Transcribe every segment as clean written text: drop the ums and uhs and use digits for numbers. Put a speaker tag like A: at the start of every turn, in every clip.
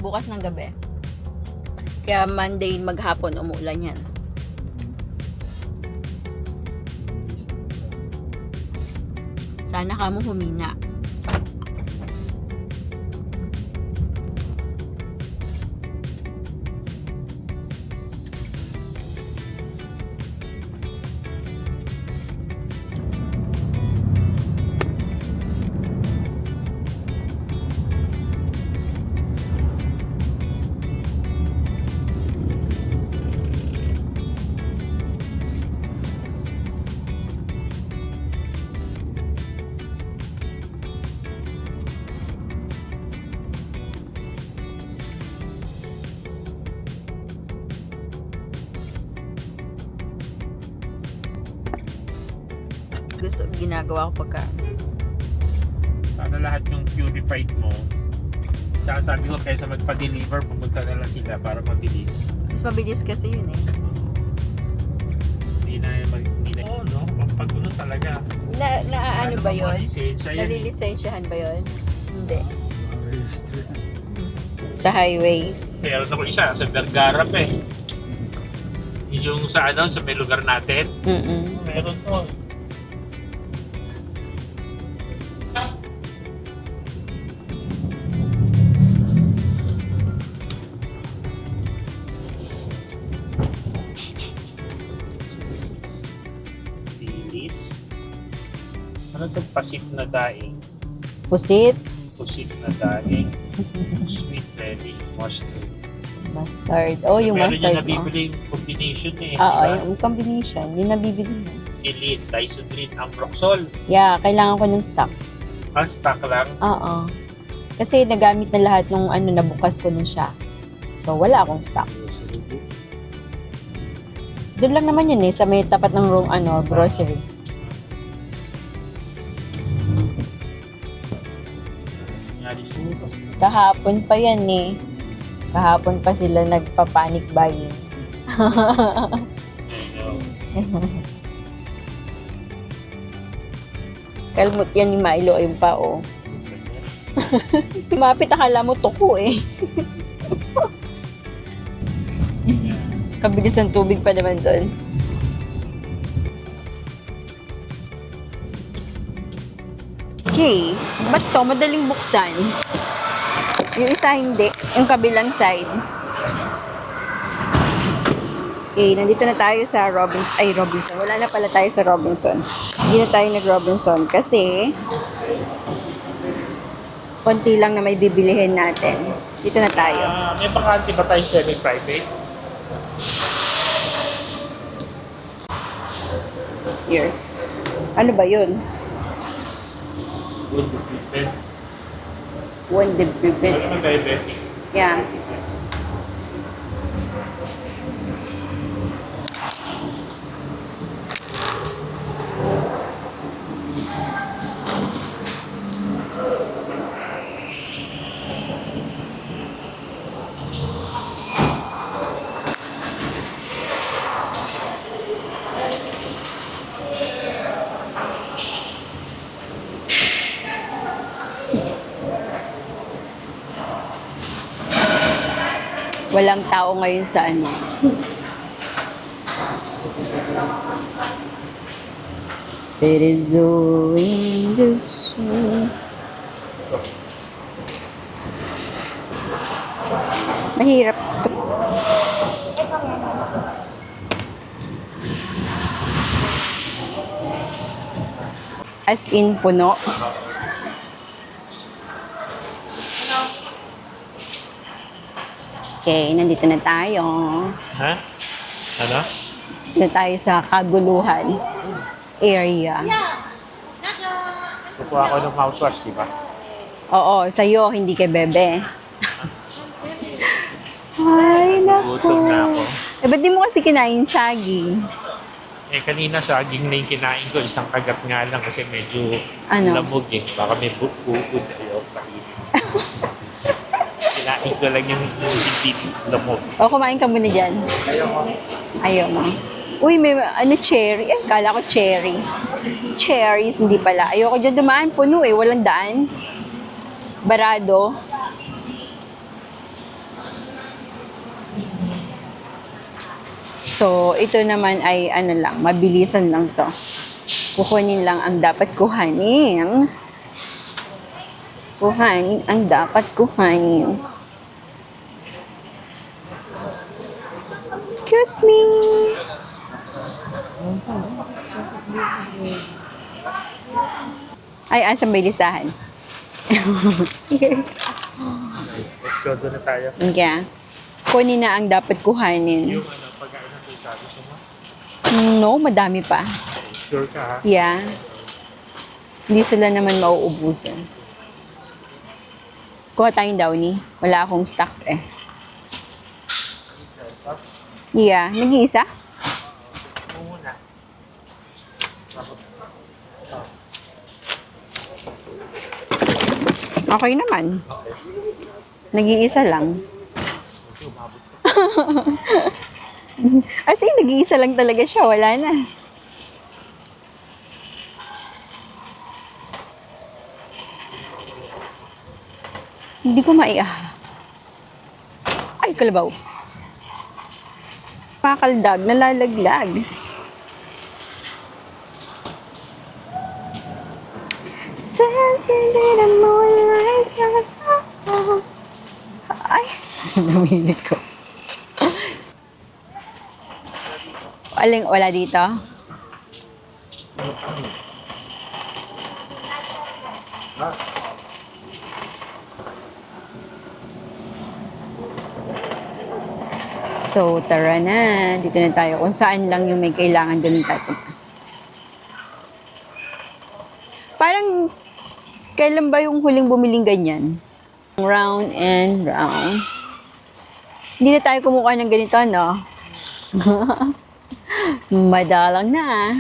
A: bukas ng gabi. Kaya Monday maghapon umuulan yan. Sana ka mo humina. Gusto, ginagawa ko pagka
B: Sana lahat yung purified mo. Tsaka sabi ko, kaysa magpa-deliver, pumunta na lang sila para mabilis.
A: mas mabilis kasi yun eh.
B: Hindi na Oo, no? Pampagulo talaga.
A: Ano ba yun?
B: Lisensya yan.
A: Nalilisensyahan ba yun? Hindi. Sa highway.
B: Meron ako isa sa Vergara pa eh. Yung sa sa may lugar natin. Meron to. Tilis. Ano to? Pasit na daing.
A: Pusit.
B: Pusit na daing. Sweet relish mustard.
A: Mustard. Oh, yung
B: Meron
A: mustard.
B: yung nabibiling combination eh.
A: Oo,
B: diba?
A: yung combination. Yung nabibili mo.
B: Silin, Disodrin, Ambroxol.
A: Yeah, kailangan ko ng stock.
B: Ang stock lang.
A: Oo. Kasi nagamit na lahat nung nabukas ko nun siya. So, wala akong stock. Doon lang naman yun eh, sa may tapat ng room, grocery. Kahapon pa yan eh. Kahapon pa sila nagpa-panic buying. Kalmot yan ni Milo, yung pa oh. Mapit akala mo tuko eh. Kabilis ang tubig pa naman doon. Okay, ba't to? Madaling buksan. Yung isa hindi, yung kabilang side. Okay, nandito na tayo sa Robinson. Wala na pala tayo sa Robinson. Hindi na tayo nag-Robinson kasi konti lang na may bibilihin natin. Dito na tayo.
B: May bakante ba tayo semi-private?
A: Here. Ano ba yun?
B: Good equipment.
A: One deprivate.
B: Ano ba diabetic?
A: Yeah. Walang tao ngayon sa It is all in the soul. Mahirap to. As in puno. Okay, nandito na tayo.
B: Ha? Ano?
A: Na tayo sa kaguluhan area.
B: Kukuha ako ng mouthwash, di ba?
A: Oo, sa'yo, hindi kay Bebe. Ay, naku.
B: Gutom na ako.
A: Eh, ba't di mo kasi kinain saging?
B: Eh, kanina saging na yung kinain ko. Isang kagat nga lang kasi medyo lamog eh. Baka may bukod kayo. Kinain ko lang yung hindi lamog.
A: O, kumain ka muna dyan. Ayaw mo. Uy, may cherry. Eh, kala ko cherry. Cherries, hindi pala. Ayoko dyan dumaan. Puno eh, walang daan. Barado. So, ito naman ay ano lang, mabilisan lang to. Kukunin lang ang dapat kuhanin. Kuhanin ang dapat kuhanin. Excuse me. Ay, asan ba yung listahan? Here.
B: Let's go, doon na tayo.
A: Yeah. Kunin na ang dapat kuhanin.
B: Yung ano, pagkain ng pusa, gusto mo?
A: No, madami pa.
B: Sure ka ha?
A: Yeah. Hindi sila naman mauubusan. Kuha tayong downy. Wala akong stock eh. Yeah. Nag-iisa?
B: Muna.
A: Okay naman. Nag-iisa lang. As in, nag-iisa lang talaga siya. Wala na. Hindi ko Ay, kalabaw. Pakaldag, nalalaglag. Dancing in the moonlight. Ay, namilit ko. Aling wala dito? So, tara na. Dito na tayo. Kung saan lang yung may kailangan, doon tayo. Parang, kailan ba yung huling bumiling ganyan? Round and round. Hindi na tayo kumukuha ng ganito, no? Madalang na.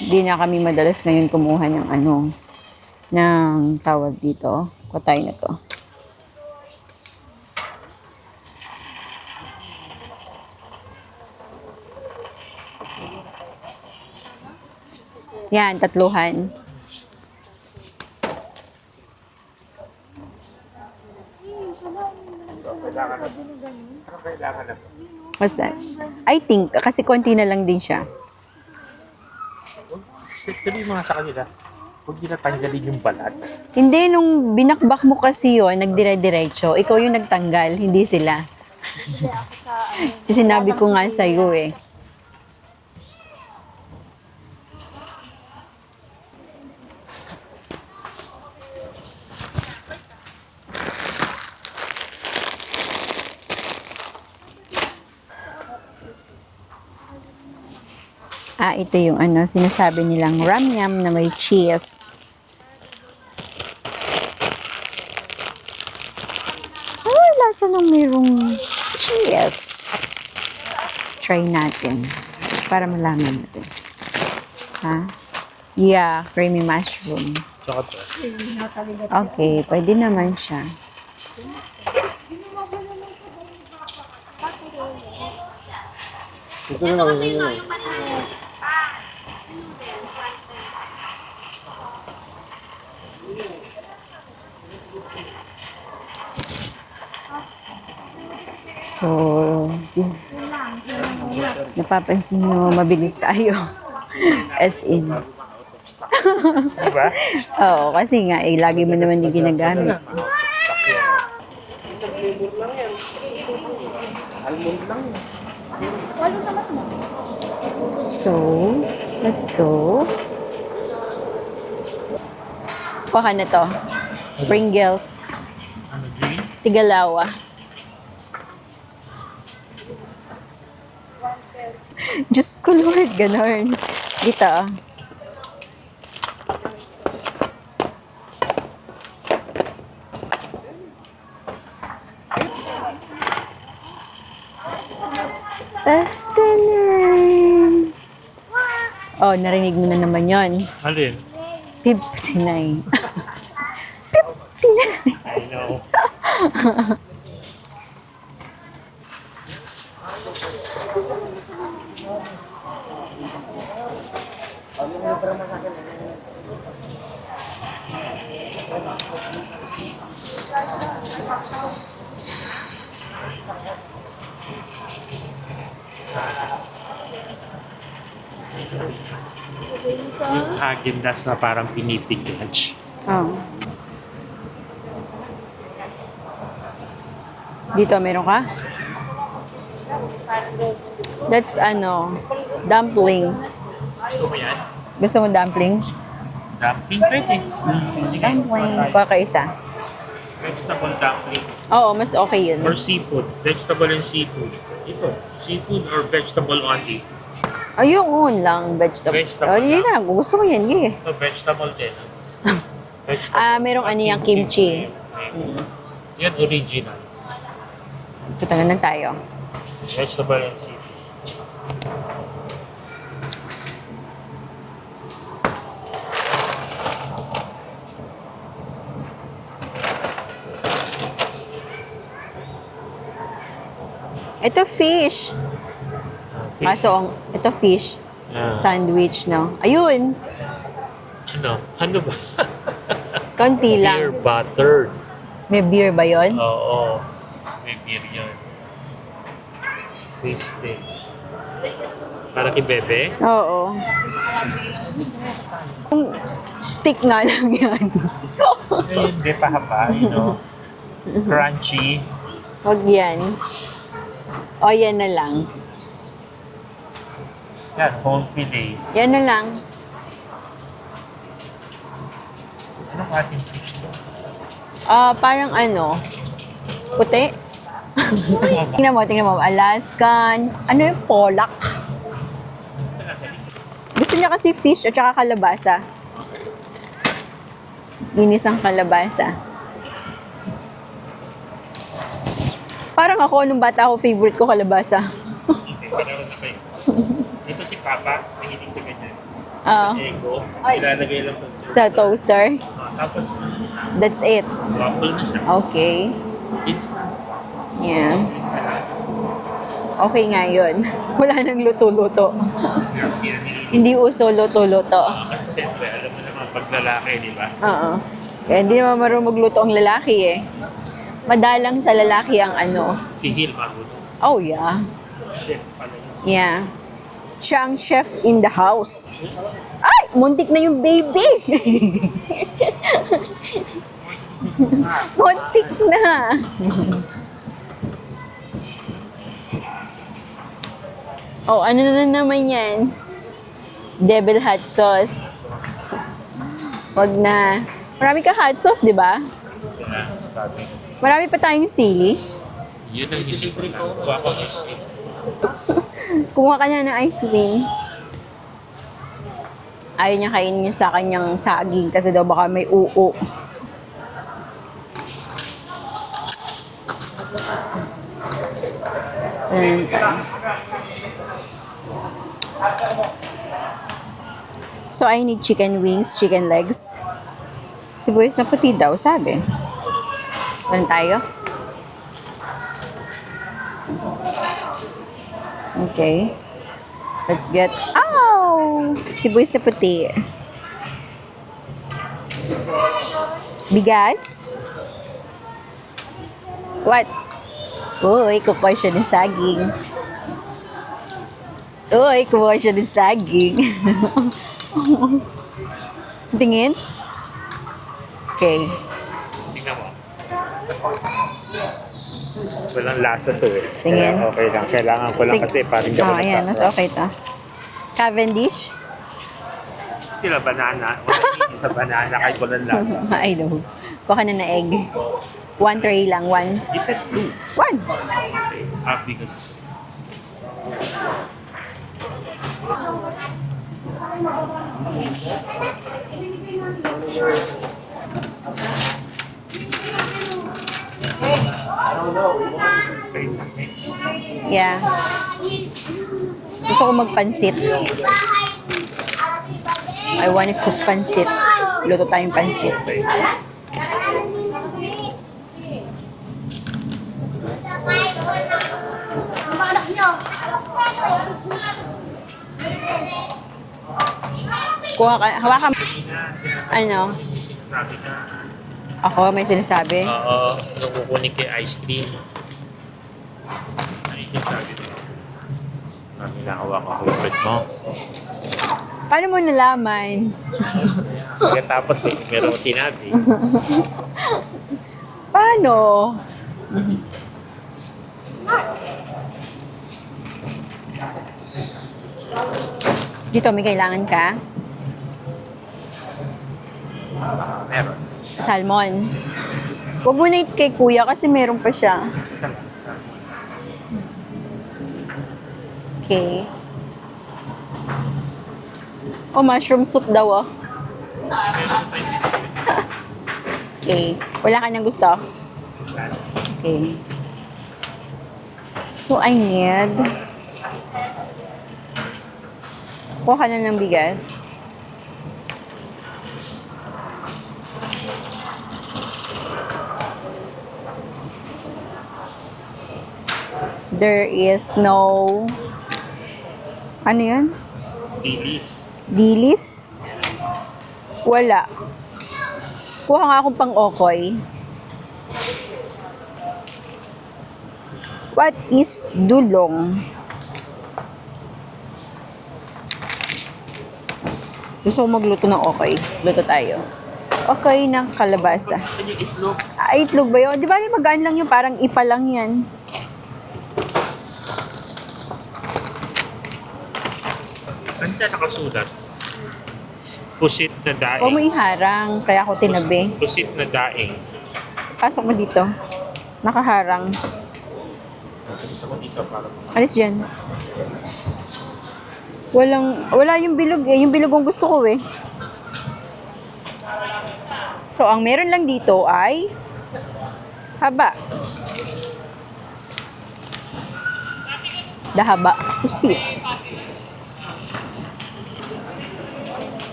A: Hindi na kami madalas ngayon kumuha ng ano, ng tawag dito. Kutay na to. Yan, tatluhan.
B: Ano kailangan na to?
A: What's that? I think, kasi konti na lang din siya.
B: Sabihin mo nga sa kanila, huwag nila tanggalin yung balat.
A: Hindi, nung binakbak mo kasi yun, nagdire-diretso, ikaw yung nagtanggal, hindi sila. Sinabi ko nga sa'yo eh. Ito yung ano, sinasabi nilang ramyam na may cheese. Ay, lasa ng mayroong cheese. Try natin. Para malaman natin. Ha? Yeah, creamy mushroom.
B: Tsaka to.
A: Okay, pwede naman siya.
C: Ito na lang yun.
A: So, napapansin nyo, mabilis tayo. As in.
B: Diba?
A: Oo, kasi nga, lagi mo naman yung ginagamit. So, let's go. Kuha na to. Pringles.
B: Ano, green?
A: Tigalawa. Diyos ko Lord, ganon. Dito. Destiny. Oh, narinig mo na naman yon.
B: Alin?
A: 59. 59.
B: I know. Yung Häagen-Dazs na parang pinipig-lunch.
A: Oh. Dito, meron ka? That's dumplings.
B: Gusto mo yan?
A: Gusto mo dumplings?
B: Dumpling pwede. Sige.
A: Dumpling. Pa ka isa.
B: Vegetable dumpling.
A: Oo, mas okay yun.
B: Or seafood. Vegetable and seafood. Ito. Seafood or vegetable only.
A: Ayun lang, vegetable.
B: Vegetable
A: Oh, yun na. Gusto ko yan, yeah.
B: Ito, vegetable din. Vegetable.
A: Merong yung kimchi.
B: Yan, original.
A: Tutangan na tayo.
B: Vegetable and seafood.
A: Ito fish. Kaso, ito fish.
B: Ah.
A: Sandwich, no? Ayun.
B: Ano ba?
A: Konti lang.
B: Beer butter.
A: May beer ba yon?
B: Oo. May beer yun. Fish sticks. Para kay Bebe?
A: Oo. Yung stick nga lang yan.
B: Hindi pa haba, Crunchy.
A: Huwag yan. O, yan na lang.
B: Yan, whole fillet.
A: Yan na lang.
B: Anong klaseng fish to?
A: Parang puti. Tingnan mo. Alaskan. Ano yung pollock? Gusto niya kasi fish at saka kalabasa. Ginisang kalabasa. Parang ako, nung bata ako, favorite ko kalabasa.
B: Pareho na kayo. Ito si Papa, nahilig ka ganyan. Ego, ilalagay lang
A: Sa toaster.
B: tapos,
A: That's it.
B: waffle na siya.
A: Okay.
B: Instant.
A: Yeah. Okay nga yun. Wala nang luto-luto. Hindi uso luto-luto.
B: Kasi siyempre, alam mo naman, pag lalaki, di ba?
A: Oo. Kaya hindi naman marunong magluto ang lalaki eh. Madalang sa lalaki ang
B: Si Hil, magulo.
A: Oh yeah.
B: Chef pala yun.
A: Yeah. Siya ang chef in the house. Ay! Muntik na yung baby! Muntik na! Oh, ano na naman yan? Devil hot sauce. Wag na. Marami ka hot sauce, di ba?
B: Kaya, sabi.
A: Marami pa tayong sili.
B: Yun ang hilig ko na. Kuha ko ng steak.
A: Kumuha ka na ng ice cream. Ayaw niya kainin yung sa kanyang saging kasi daw baka may uo. Ayan tayo. So, I need chicken wings, chicken legs. Sibuyas na puti daw, sabi. Meron tayo? Okay. Let's get... Ow! Sibuyas na puti. Bigas? What? Uy, kukuha siya ng saging. Uy, kukuha siya ng saging. Tingin? Okay.
B: Tingnan mo. Walang lasa to eh.
A: Tingin.
B: Kaya okay lang. Kailangan ko lang kasi parang hindi ako
A: Ayan, mas okay to. Cavendish?
B: Still a banana. Wala hindi sa banana kahit walang lasa.
A: I know. Kuha ka na na egg. 1 tray lang, 1.
B: This is 2.
A: 1!
B: Because
A: Yeah. Gusto ko magpansit. I wanna cook pansit. Luto tayong pansit. Kuha ka, hawakan. Ano?
B: sabi na
A: Ako, may sinasabi.
B: Oo, yung kukunin kay ice cream. Ayun yung sabi mo. Nakawa ko favorite mo.
A: Paano mo nalaman?
B: Pagkatapos meron ko sinabi.
A: Paano? Dito, may kailangan ka?
B: Meron.
A: Salmon. Huwag mo na kay kuya kasi meron pa siya.
B: Isa lang.
A: Okay. Oh, mushroom soup daw, oh. Okay. Wala ka nang gusto? Okay. So, I need... Kuha ka na ng bigas. There is no... Ano yun?
B: Dilis.
A: Dilis? Wala. Kuha nga akong pang-okoy. What is dulong? Gusto ko magluto ng okoy. Luto tayo. Okay ng kalabasa.
B: Ano yung islog?
A: Ah, itlog ba yun? Di ba magaan lang yun? Parang ipa lang yan.
B: Ano siya nakasulat? Pusit na daing.
A: Huwag mo iharang. Kaya ako tinabi.
B: Pusit na daing.
A: Pasok mo dito. Nakaharang.
B: Alis ako dito para
A: Alis dyan. Wala yung bilog eh. Yung bilog ang gusto ko eh. So, ang meron lang dito ay haba. Dahaba. Pusit.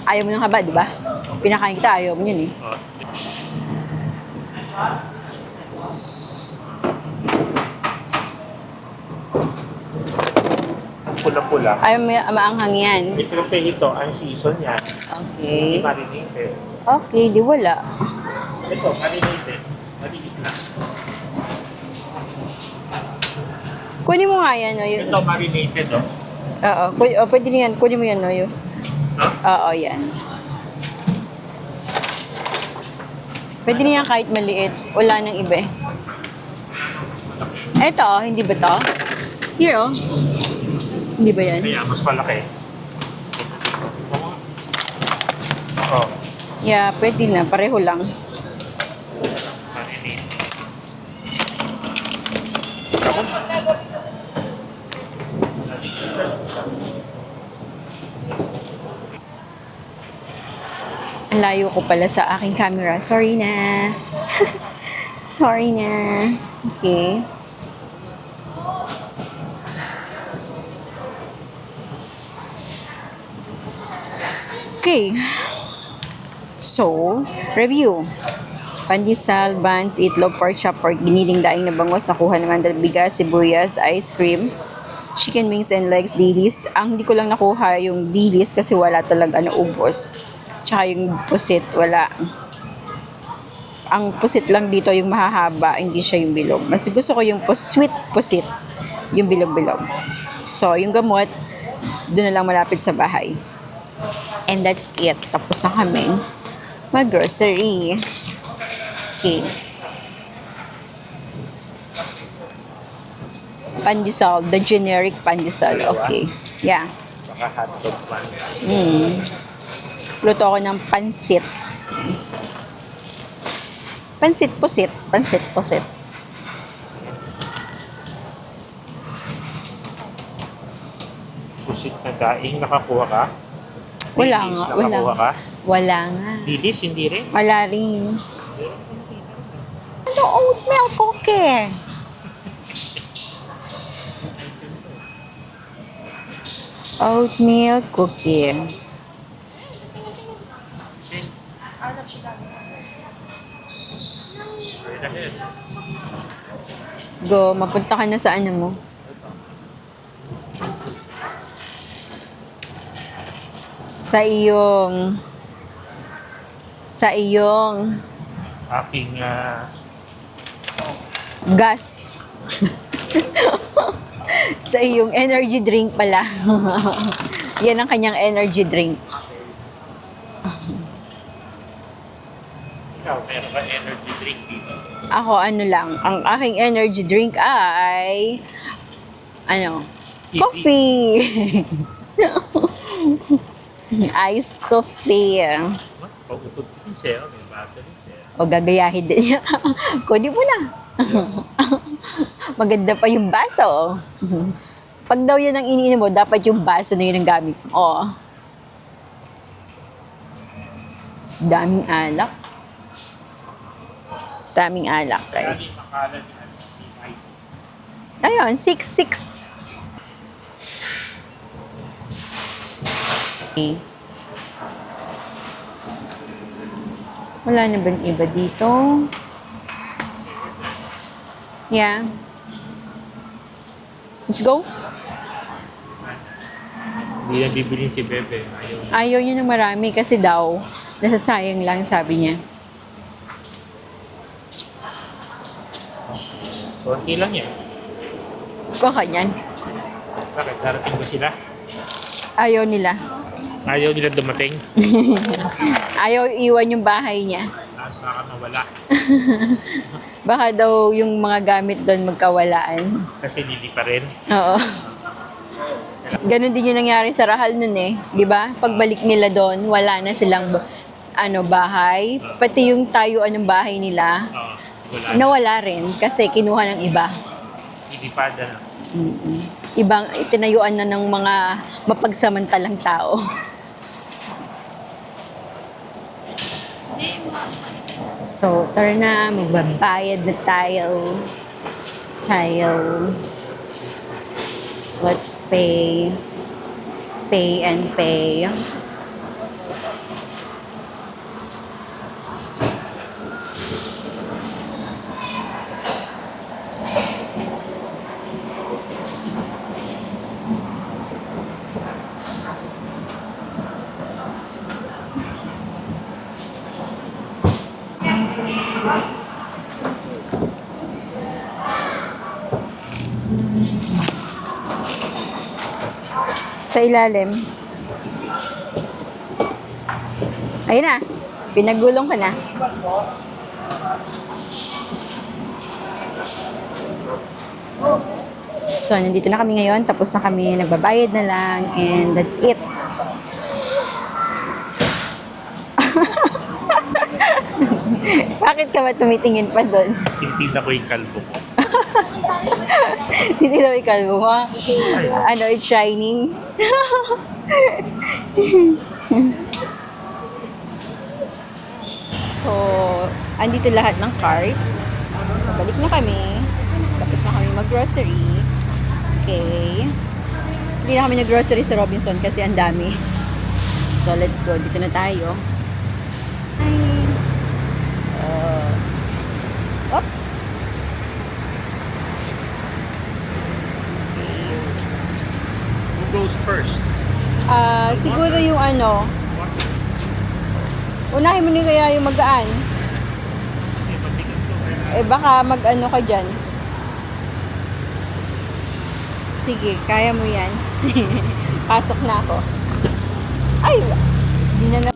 A: Ayaw mo ng haba, di ba? Pinakain kita, ayaw mo yun eh.
B: Pula-pula.
A: Ayaw mo maanghang yan.
B: Ito kasi ito, ang season yan.
A: Okay.
B: Hindi marinated.
A: Okay, di wala.
B: Ito, marinated. Maliit na.
A: Kunin mo nga yan, Noyo.
B: Ito, marinated, oh.
A: Oo, pwede na yan. Kunin mo yan, Noyo.
B: No?
A: Oo, yan. Pwede na yan kahit maliit. Wala nang iba eh. Eto, oh, hindi ba to? Here, oh. Hindi ba yan?
B: Kaya mas malaki. Oh,
A: Yeah, pwede na. Pareho lang.
B: marinated. Tapos,
A: Ang layo ko pala sa aking camera. Sorry na. Sorry na. Okay. Okay. So, review. Pandesal, buns, itlog, pork chop, pork, giniling daing na bangos, nakuha naman dal bigas, sibuyas, ice cream, chicken wings and legs, dilis. Ang hindi ko lang nakuha yung dilis kasi wala talaga naubos. Tsaka yung pusit, wala. Ang pusit lang dito yung mahahaba, hindi siya yung bilog. Mas gusto ko yung sweet pusit, yung bilog-bilog. So, yung gamot, doon na lang malapit sa bahay. And that's it. Tapos na kami mag-grocery. Okay. Pandesal, the generic pandesal. Okay. Yeah.
B: baka hotdog man.
A: Luto ako ng pansit. Pansit pusit. Pansit pusit.
B: Pusit na daing, nakakuha ka?
A: Wala
B: Dilis,
A: nga.
B: nakakuha ka?
A: Wala nga.
B: Dilis, hindi rin.
A: Wala rin. Ano oatmeal cookie? Oatmeal cookie.
B: Right ahead.
A: Go, mapunta ka na sa ano mo. Sa iyong
B: aking
A: gas. Sa iyong energy drink pala. Yan ang kanyang energy drink.
B: ikaw, meron ka energy drink dito.
A: Ako ano lang, ang aking energy drink ay coffee. Iced coffee.
B: Pag-utod din siya, may baso din siya.
A: O gagayahin din niya. Kunin mo na. Maganda pa yung baso. Pag daw yun ang iniinom mo, dapat yung baso na yun ang gamit mo. Oo. Daming alak. Daming alak, guys.
B: Lagi makalan yan.
A: Ayun, 6-6. Okay. Wala na ba yung iba dito? Yeah. Let's go.
B: Hindi na bibilin si Bebe. Ayaw.
A: Ayaw niya ng marami kasi daw, nasasayang lang, sabi niya.
B: Konti lang yan.
A: Kung kanyan.
B: Bakit? Darating ba sila?
A: Ayaw nila.
B: Ayaw nila dumating.
A: Ayaw iwan yung bahay niya.
B: At baka mawala.
A: Baka daw yung mga gamit doon magkawalaan.
B: Kasi lili pa rin.
A: Oo. Ganon din yung nangyari sa Rahal nun eh. Di ba? Pagbalik nila doon, wala na silang bahay. Pati yung tayuan ng bahay nila,
B: Wala.
A: nawala rin kasi kinuha ng iba.
B: Ilipada na.
A: Ibang itinayuan na ng mga mapagsamantalang tao. So, tara na, magbabayad na tayo. Let's pay. Pay and pay. Sa ilalim. Ayun na. Pinagulong ka na. So, nandito na kami ngayon. Tapos na kami. Nagbabayad na lang. And that's it. Bakit ka ba tumitingin pa doon?
B: Tintinda ko yung kalbo ko.
A: Hindi na may kalbo mo. Ano, it's shining. So, andito lahat ng cart. Balik na kami. Tapos na kami mag-grocery. Okay. Hindi na kami nag-grocery sa Robinson kasi ang dami. So, let's go. Dito na tayo. Hi. Up.
B: Who goes first?
A: Siguro yung unahin mo na kaya yung magaan.
B: Kasi mabigat to.
A: Eh baka mag-ano ka dyan. Sige, kaya mo yan. Pasok na ako. Ay! Di na